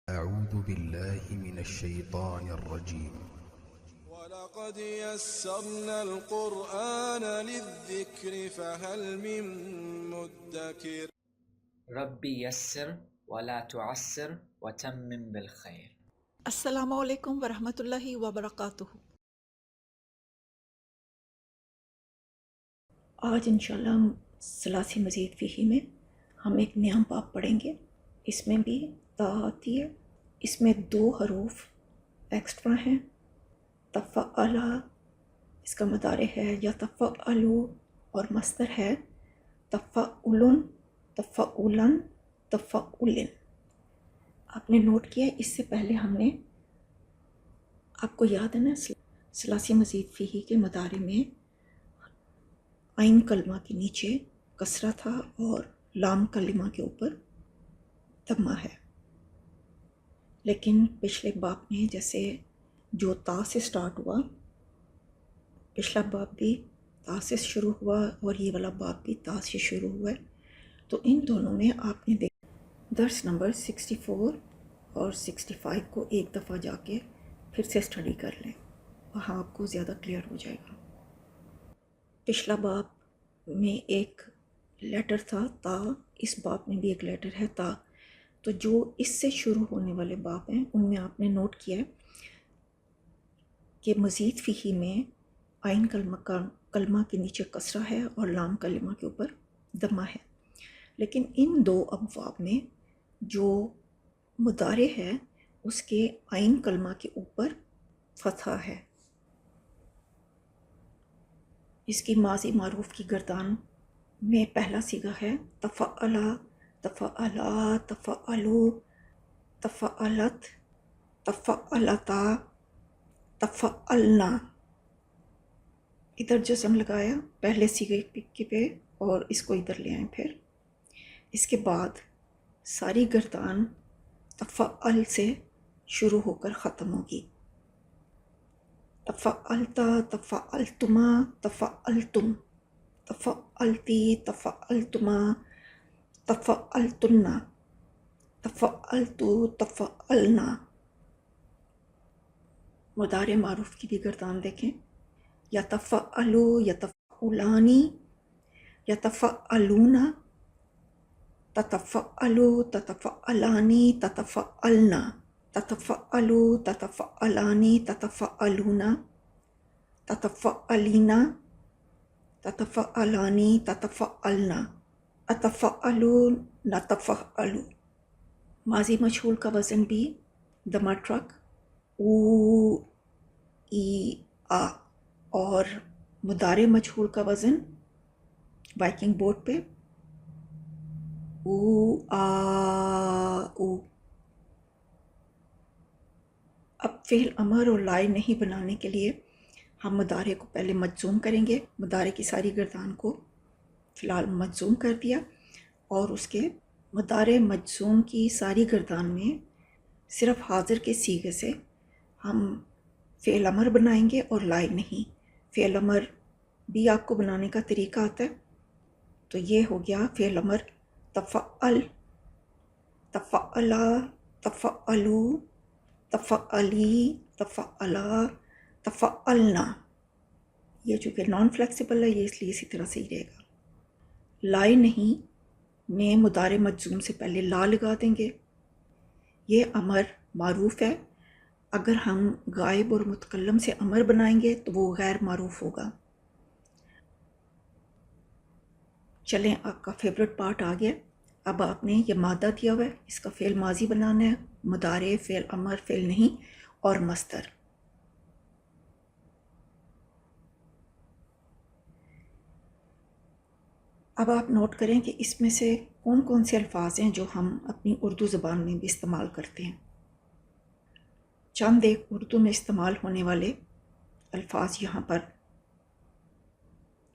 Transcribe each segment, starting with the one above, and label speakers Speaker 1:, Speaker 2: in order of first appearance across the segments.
Speaker 1: أعوذ بالله من الشيطان الرجيم.
Speaker 2: ولقد يسرنا القرآن للذكر فهل من مدكر
Speaker 3: ربی یسر ولا تعسر وتمم بالخیر۔
Speaker 4: السلام علیکم ورحمۃ اللہ وبرکاتہ۔ آج انشاءاللہ ہم ثلاثی مزید فیہی میں ہم ایک نیا باب پڑھیں گے۔ اس میں بھی تا آتی ہے، اس میں 2 حروف ایکسٹرا ہیں۔ تفعل، اس کا مضارع ہے یا تفعلو، اور مصدر ہے تفعلن، تفعلن، تفعلن۔ آپ نے نوٹ کیا اس سے پہلے ہم نے، آپ کو یاد ہے نا، ثلاثی مزید فیہی کے مضارع میں عین کلمہ کے نیچے کسرہ تھا اور لام کلمہ کے اوپر دمہ ہے، لیکن پچھلے باب میں جیسے جو تا سے سٹارٹ ہوا، پچھلا باب بھی تا سے شروع ہوا اور یہ والا باب بھی تا سے شروع ہوا ہے، تو ان دونوں میں آپ نے دیکھا درس نمبر 64 اور 65 کو ایک دفعہ جا کے پھر سے اسٹڈی کر لیں، وہاں آپ کو زیادہ کلیئر ہو جائے گا۔ پچھلا باب میں ایک لیٹر تھا تا، اس باب میں بھی ایک لیٹر ہے تا، تو جو اس سے شروع ہونے والے باب ہیں ان میں آپ نے نوٹ کیا ہے کہ مزید فیہی میں عین کلمہ کے نیچے کسرہ ہے اور لام کلمہ کے اوپر دمہ ہے، لیکن ان 2 ابواب میں جو مضارع ہے اس کے عین کلمہ کے اوپر فتحہ ہے۔ اس کی ماضی معروف کی گردان میں پہلا صیغہ ہے تفعلا، تفعلا، تفعلو، تفعلت، تفعلتا، تفعلنا۔ ادھر جزم لگایا پہلے صیغے کے پہ اور اس کو ادھر لے آئیں، پھر اس کے بعد ساری گردان تفعل سے شروع ہو کر ختم ہوگی۔ تفعلتا، تفعلتما، تفعلتم، تفعلتی، تفعلتما، تفعلتن، تفعلتو، تفعلنا۔ مضارع معروف کی بھی گردان دیکھیں، یتفعلو، یتفعلانی، یتفعلون، تتفعلو، تتفعلانی، تتفعلنا، تتفعلو، تتفعلانی، تتفعلون، تتفعلینا، تتفعلانی، تتفعلنا، اتفعلو، نتفعلو۔ ماضی مجہول کا وزن بھی دمہ ٹرک، او، ای، آ، اور مضارع مجہول کا وزن بائکنگ بورڈ پہ او، آ، او۔ اب فعل امر اور لائے نہیں بنانے کے لیے ہم مضارع کو پہلے مجزوم کریں گے۔ مضارع کی ساری گردان کو فی الحال مجزوم کر دیا، اور اس کے مضارع مجزوم کی ساری گردان میں صرف حاضر کے صیغے سے ہم فعل امر بنائیں گے اور لائے نہیں۔ فعل امر بھی آپ کو بنانے کا طریقہ آتا ہے، تو یہ ہو گیا فعل امر تفعل، تفعلا، تفعلو، تفعلی، تفعلا، تفعلنا۔ یہ چونکہ نان فلیکسیبل ہے، یہ اس لیے اسی طرح سے ہی رہے گا۔ لائے نہیں میں مضارع مجزوم سے پہلے لا لگا دیں گے۔ یہ امر معروف ہے، اگر ہم غائب اور متکلم سے امر بنائیں گے تو وہ غیر معروف ہوگا۔ چلیں، آپ کا فیوریٹ پارٹ آ گیا۔ اب آپ نے یہ مادہ دیا ہوا ہے، اس کا فعل ماضی بنانا ہے، مضارع، فعل امر، فعل نہیں اور مصدر۔ اب آپ نوٹ کریں کہ اس میں سے کون کون سے الفاظ ہیں جو ہم اپنی اردو زبان میں بھی استعمال کرتے ہیں۔ چند ایک اردو میں استعمال ہونے والے الفاظ یہاں پر۔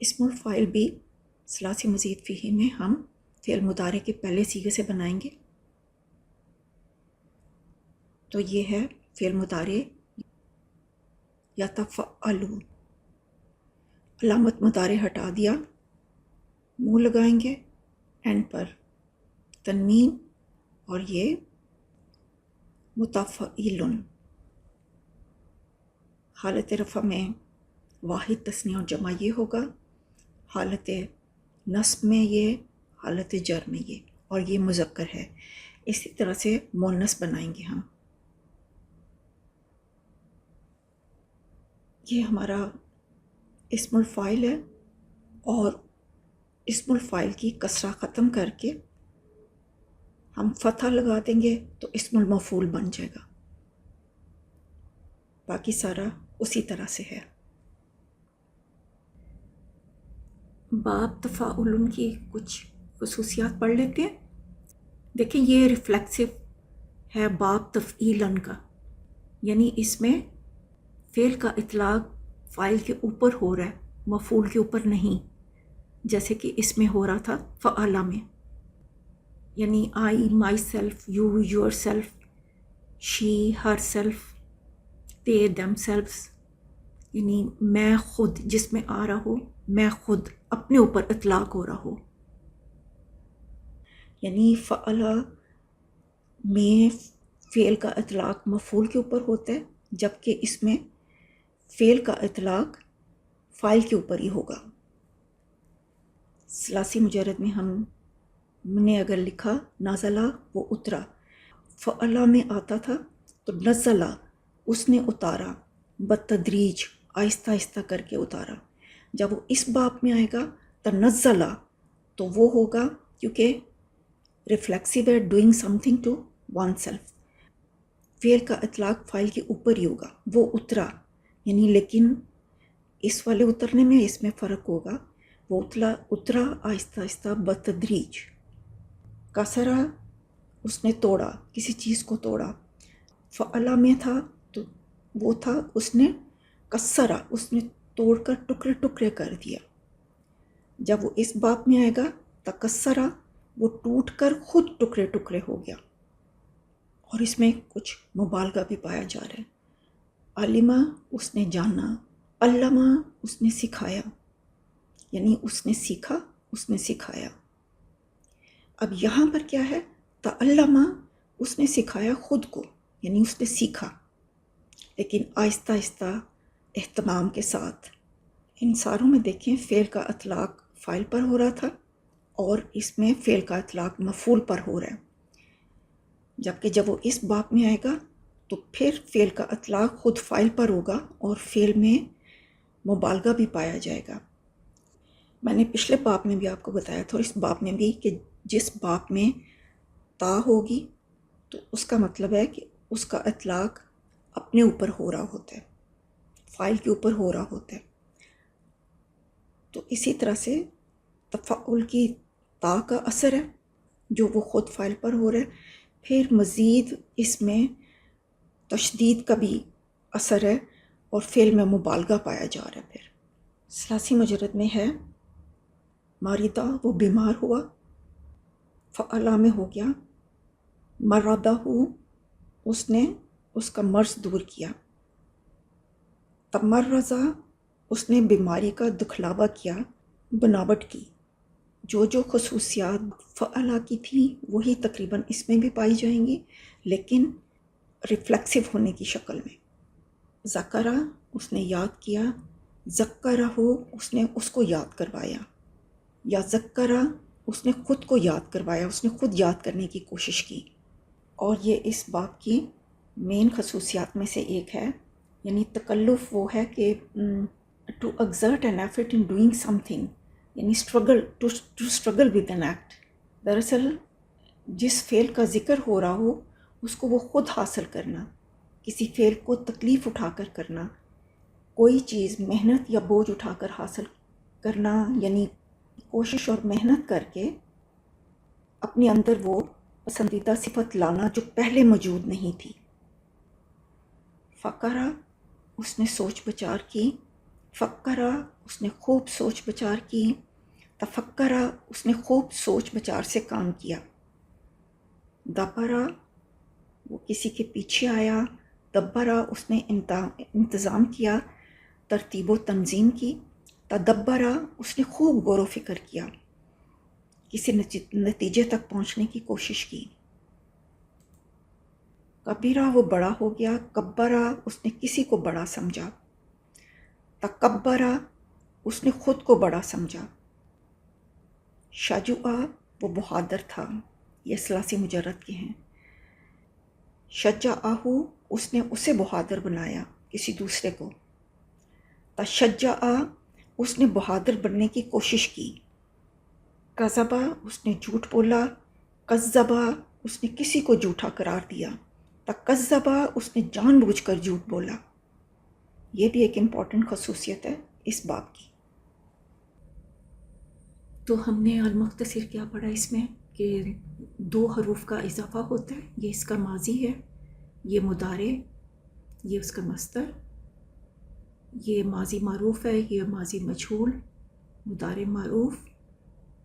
Speaker 4: اسم الفاعل بھی ثلاثی مزید فیہی میں ہم فعل مضارع کے پہلے صیغے سے بنائیں گے، تو یہ ہے فعل مضارع یتفعلو۔ علامت مضارع ہٹا دیا، منہ لگائیں گے اینڈ پر تنوین، اور یہ متفعیلن، حالت رفع میں واحد تثنیہ اور جمع یہ ہوگا، حالت نصب میں یہ، حالت جر میں یہ، اور یہ مذکر ہے۔ اسی طرح سے مؤنث بنائیں گے ہم۔ یہ ہمارا اسم الفاعل ہے، اور اسم الفاعل کی کسرہ ختم کر کے ہم فتحہ لگا دیں گے تو اسم المفعول بن جائے گا۔ باقی سارا اسی طرح سے ہے۔ باب تفاعل کی کچھ خصوصیات پڑھ لیتے ہیں۔ دیکھیں یہ ریفلیکسو ہے باب تفعیلن کا، یعنی اس میں فعل کا اطلاق فاعل کے اوپر ہو رہا ہے، مفعول کے اوپر نہیں، جیسے کہ اس میں ہو رہا تھا فعلا میں، یعنی I, myself, you, yourself, she, herself, they, themselves, یعنی میں خود، جس میں آ رہا ہو میں خود، اپنے اوپر اطلاق ہو رہا ہو۔ یعنی فعلا میں فعل کا اطلاق مفعول کے اوپر ہوتا ہے، جبکہ اس میں فعل کا اطلاق فاعل کے اوپر ہی ہوگا۔ ثلاثی مجرد میں ہم نے اگر لکھا نازلہ، وہ اترا، فعلا میں آتا تھا تو نزلہ، اس نے اتارا، بتدریج، آہستہ آہستہ کر کے اتارا۔ جب وہ اس باب میں آئے گا تنزلہ، تو وہ ہوگا کیونکہ ریفلیکسو ہے، doing something to oneself, فعل کا اطلاق فاعل کے اوپر ہی ہوگا، وہ اترا، یعنی لیکن اس والے اترنے میں اس میں فرق ہوگا، وہ اترا آہستہ آہستہ بتدریج۔ کسرا، اس نے توڑا، کسی چیز کو توڑا، فعلا میں تھا تو وہ تھا اس نے کسرا، اس نے توڑ کر ٹکڑے ٹکڑے کر دیا۔ جب وہ اس باب میں آئے گا تکسرا، وہ ٹوٹ کر خود ٹکڑے ٹکڑے ہو گیا، اور اس میں کچھ مبالغہ بھی پایا جا رہا ہے۔ علمہ، اس نے جانا، علمہ، اس نے سکھایا، یعنی اس نے سیکھا، اس نے سکھایا۔ اب یہاں پر کیا ہے؟ تعلمہ، اس نے سکھایا خود کو، یعنی اس نے سیکھا، لیکن آہستہ آہستہ اہتمام کے ساتھ۔ ان ساروں میں دیکھیں فعل کا اطلاق فاعل پر ہو رہا تھا، اور اس میں فعل کا اطلاق مفعول پر ہو رہا ہے، جبکہ جب وہ اس باب میں آئے گا تو پھر فعل کا اطلاق خود فاعل پر ہوگا اور فعل میں مبالغہ بھی پایا جائے گا۔ میں نے پچھلے باب میں بھی آپ کو بتایا تھا، اور اس باب میں بھی، کہ جس باب میں تا ہوگی تو اس کا مطلب ہے کہ اس کا اطلاق اپنے اوپر ہو رہا ہوتا ہے، فاعل کے اوپر ہو رہا ہوتا ہے۔ تو اسی طرح سے تفعل کی تا کا اثر ہے جو وہ خود فاعل پر ہو رہا ہے، پھر مزید اس میں تشدید کا بھی اثر ہے اور فعل میں مبالغہ پایا جا رہا ہے۔ پھر ثلاثی مجرد میں ہے ماریدہ، وہ بیمار ہوا، فعلا میں ہو گیا، مرادہ ہو، اس نے اس کا مرض دور کیا، تمرزہ، اس نے بیماری کا دکھلاوا کیا، بناوٹ کی۔ جو جو خصوصیات فعلا کی تھیں وہی تقریباً اس میں بھی پائی جائیں گی، لیکن ریفلیکسو ہونے کی شکل میں۔ ذکرہ، اس نے یاد کیا، ذکرہ ہو، اس نے اس کو یاد کروایا، یا ذکرہ، اس نے خود کو یاد کروایا، اس نے خود یاد کرنے کی کوشش کی۔ اور یہ اس باب کی مین خصوصیات میں سے ایک ہے، یعنی تکلف وہ ہے کہ to exert an effort in doing something, یعنی to struggle with an act. دراصل جس فعل کا ذکر ہو رہا ہو اس کو وہ خود حاصل کرنا، کسی فعل کو تکلیف اٹھا کر کرنا، کوئی چیز محنت یا بوجھ اٹھا کر حاصل کرنا، یعنی کوشش اور محنت کر کے اپنے اندر وہ پسندیدہ صفت لانا جو پہلے موجود نہیں تھی۔ فکرہ، اس نے سوچ بچار کی، فکرہ، اس نے خوب سوچ بچار کی، تفکرہ، اس نے خوب سوچ بچار سے کام کیا، دبرہ، وہ کسی کے پیچھے آیا، دبرہ، اس نے انتظام کیا، ترتیب و تنظیم کی، تدبرہ، اس نے خوب غور و فکر کیا، کسی نتیجے تک پہنچنے کی کوشش کی۔ کبیرہ وہ بڑا ہو گیا، کبرہ اس نے کسی کو بڑا سمجھا، تکبرہ اس نے خود کو بڑا سمجھا، شجوعہ وہ بہادر تھا، یہ ثلاثی مجرد کے ہیں، شجعہ اس نے اسے بہادر بنایا کسی دوسرے کو، تشجع اس نے بہادر بننے کی کوشش کی، کذبہ اس نے جھوٹ بولا، کذبہ اس نے کسی کو جھوٹا قرار دیا، تکذبہ اس نے جان بوجھ کر جھوٹ بولا۔ یہ بھی ایک امپورٹنٹ خصوصیت ہے اس باب کی۔ تو ہم نے المختصر کیا پڑھا اس میں کہ 2 حروف کا اضافہ ہوتا ہے، یہ اس کا ماضی ہے، یہ مضارع، یہ اس کا مصدر، یہ ماضی معروف ہے، یہ ماضی مجہول، مضارع معروف،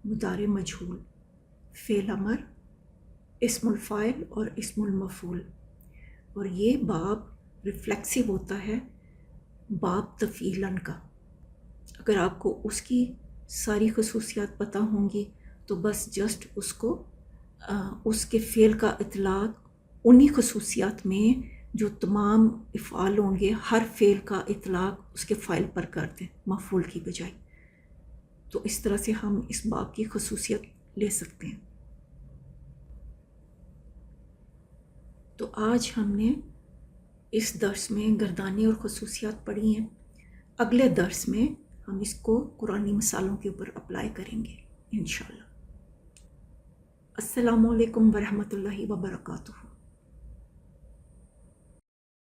Speaker 4: مضارع مجہول، فعل امر، اسم الفاعل اور اسم المفعول۔ اور یہ باب ریفلیکسو ہوتا ہے باب تفعیلاً کا۔ اگر آپ کو اس کی ساری خصوصیات پتہ ہوں گی تو بس جسٹ اس کو اس کے فعل کا اطلاق انہی خصوصیات میں جو تمام افعال ہوں گے، ہر فعل کا اطلاق اس کے فاعل پر کر دیں مفعول کی بجائے۔ تو اس طرح سے ہم اس باب کی خصوصیت لے سکتے ہیں۔ تو آج ہم نے اس درس میں گردانی اور خصوصیات پڑھی ہیں۔ اگلے درس میں ہم اس کو قرآنی مثالوں کے اوپر اپلائی کریں گے انشاءاللہ۔ السلام علیکم ورحمۃ اللہ وبرکاتہ۔